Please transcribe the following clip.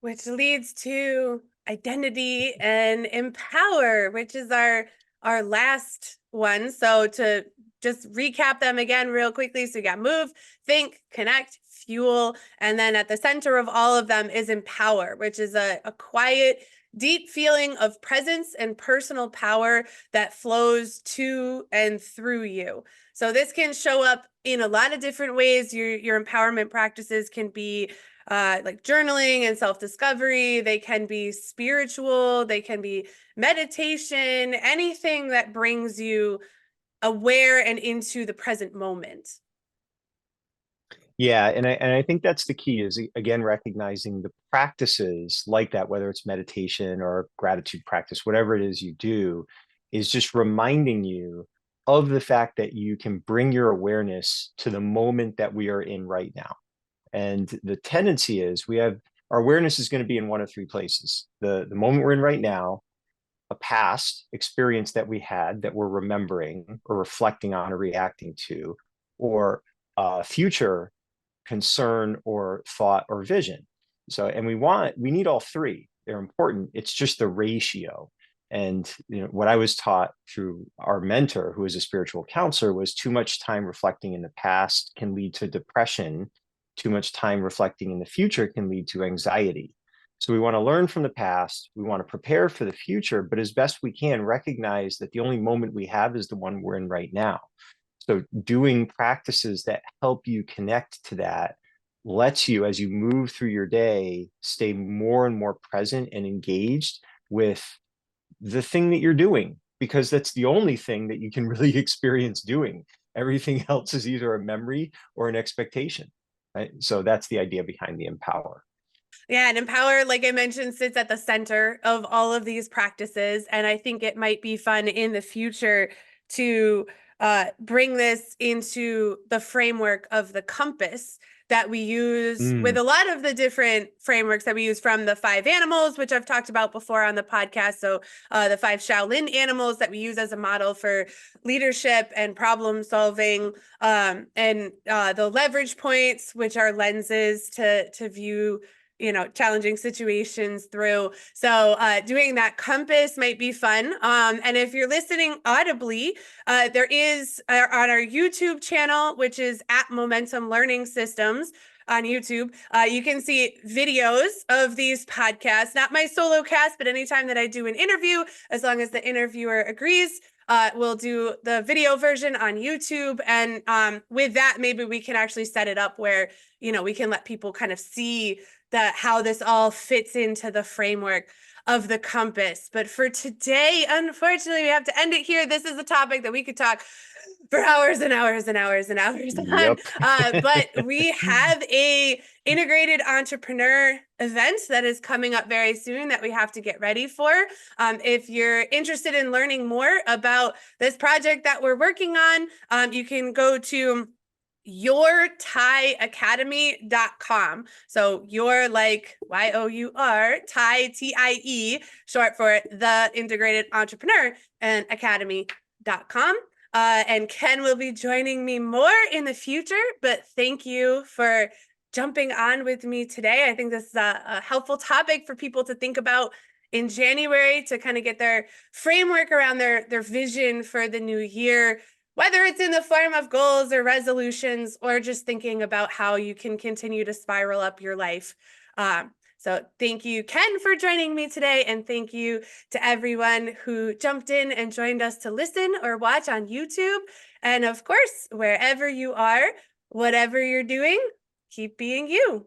which leads to identity and empower, which is our last one. So to just recap them again real quickly. So you got move, think, connect, fuel, and then at the center of all of them is empower, which is a quiet, deep feeling of presence and personal power that flows to and through you. So this can show up in a lot of different ways. Your empowerment practices can be like journaling and self-discovery. They can be spiritual, they can be meditation, anything that brings you aware and into the present moment. Yeah, and I think that's the key is again recognizing the practices like that, whether it's meditation or gratitude practice, whatever it is you do, is just reminding you of the fact that you can bring your awareness to the moment that we are in right now. And the tendency is we have our awareness is going to be in one of three places. The moment we're in right now, a past experience that we had that we're remembering or reflecting on or reacting to, or a future concern or thought or vision. So, and we need all three. They're important. It's just the ratio. And what I was taught through our mentor, who is a spiritual counselor, was too much time reflecting in the past can lead to depression. Too much time reflecting in the future can lead to anxiety. So we want to learn from the past. We want to prepare for the future, but as best we can, recognize that the only moment we have is the one we're in right now. So doing practices that help you connect to that lets you, as you move through your day, stay more and more present and engaged with the thing that you're doing, because that's the only thing that you can really experience doing. Everything else is either a memory or an expectation, right? So that's the idea behind the empower. Yeah, and empower, like I mentioned, sits at the center of all of these practices. And I think it might be fun in the future to bring this into the framework of the compass that we use with Mm, a lot of the different frameworks that we use from the five animals, which I've talked about before on the podcast. So the five Shaolin animals that we use as a model for leadership and problem solving, and the leverage points, which are lenses to view challenging situations through. So doing that compass might be fun. And if you're listening audibly, there is on our YouTube channel, which is at Momentum Learning Systems on YouTube, you can see videos of these podcasts, not my solo cast, but anytime that I do an interview, as long as the interviewer agrees, we'll do the video version on YouTube. And with that, maybe we can actually set it up where, we can let people kind of see how this all fits into the framework of the compass. But for today, unfortunately, we have to end it here. This is a topic that we could talk for hours and hours and hours and hours on. yep. But we have a integrated entrepreneur event that is coming up very soon that we have to get ready for. If you're interested in learning more about this project that we're working on, you can go to yourtieacademy.com. So you're like YOUR, Tie, TIE, short for the Integrated Entrepreneur, and academy.com. And Ken will be joining me more in the future, but thank you for jumping on with me today. I think this is a helpful topic for people to think about in January to kind of get their framework around their vision for the new year, whether it's in the form of goals or resolutions, or just thinking about how you can continue to spiral up your life. So thank you, Ken, for joining me today. And thank you to everyone who jumped in and joined us to listen or watch on YouTube. And of course, wherever you are, whatever you're doing, keep being you.